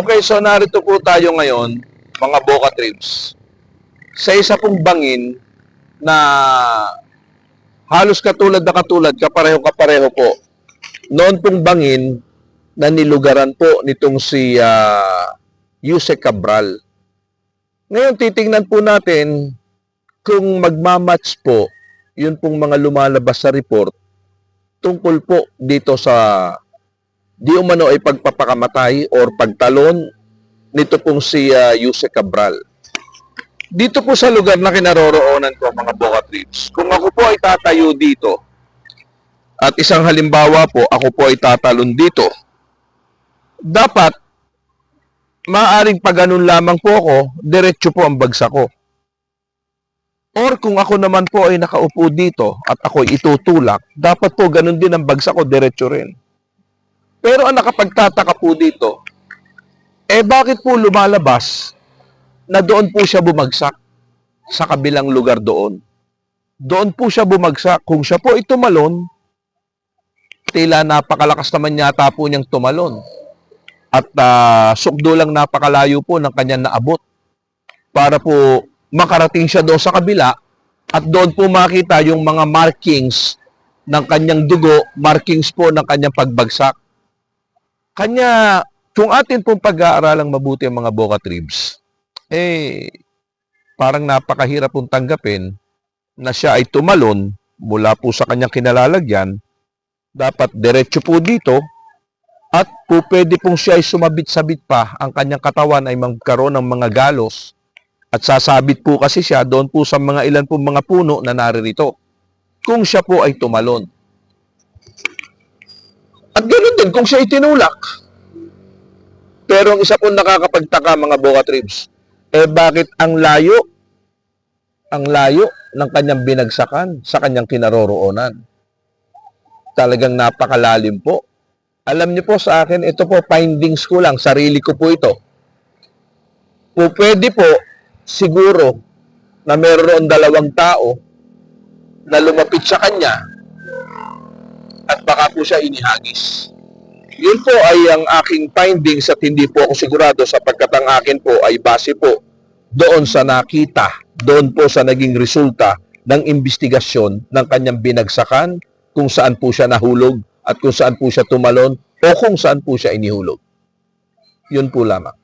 Okay, so narito po tayo ngayon, mga Boka Tribs, sa isa pong bangin na halos katulad, kapareho po. Noon pong bangin na nilugaran po nitong si Yuse Cabral. Ngayon, titingnan po natin kung magmamatch po yun pong mga lumalabas sa report tungkol po dito sa di umano ay pagpapakamatay or pagtalon nito pong si Yuse Cabral. Dito po sa lugar na kinaroroonan ko, mga Boka Tribs, kung ako po ay tatayo dito, at isang halimbawa po, ako po ay tatalon dito, dapat, maaaring pag ganun lamang po ako, diretso po ang bagsak ko. Or kung ako naman po ay nakaupo dito at ako ay itutulak, dapat po ganun din ang bagsak ko, diretso rin. Pero ang nakapagtataka po dito, bakit po lumalabas na doon po siya bumagsak sa kabilang lugar doon? Doon po siya bumagsak. Kung siya po ay tumalon, tila napakalakas naman yata po niyang tumalon. At sukdo lang napakalayo po ng kanyang naabot para po makarating siya doon sa kabila at doon po makita yung mga markings ng kanyang dugo, markings po ng kanyang pagbagsak. Kanya, kung atin pong pag-aaralang mabuti ang mga Boka Tribs, parang napakahirap pong tanggapin na siya ay tumalon mula po sa kanyang kinalalagyan. Dapat diretso po dito at po pwede pong siya ay sumabit-sabit pa, ang kanyang katawan ay magkaroon ng mga galos at sasabit po kasi siya doon po sa mga ilan pong mga puno na naririto kung siya po ay tumalon. At ganoon din kung siya ay tinulak. Pero ang isa pong nakakapagtaka, mga Boka Tribs, bakit ang layo ng kanyang binagsakan sa kanyang kinaroroonan? Talagang napakalalim po. Alam niyo po sa akin, ito po findings ko lang, sarili ko po ito. Pwede po siguro na mayroon dalawang tao na lumapit sa kanya at baka po siya inihagis. Yun po ay ang aking findings at hindi po ako sigurado sapagkat ang akin po ay base po doon sa nakita, doon po sa naging resulta ng investigasyon ng kanyang binagsakan, kung saan po siya nahulog at kung saan po siya tumalon o kung saan po siya inihulog. Yun po lamang.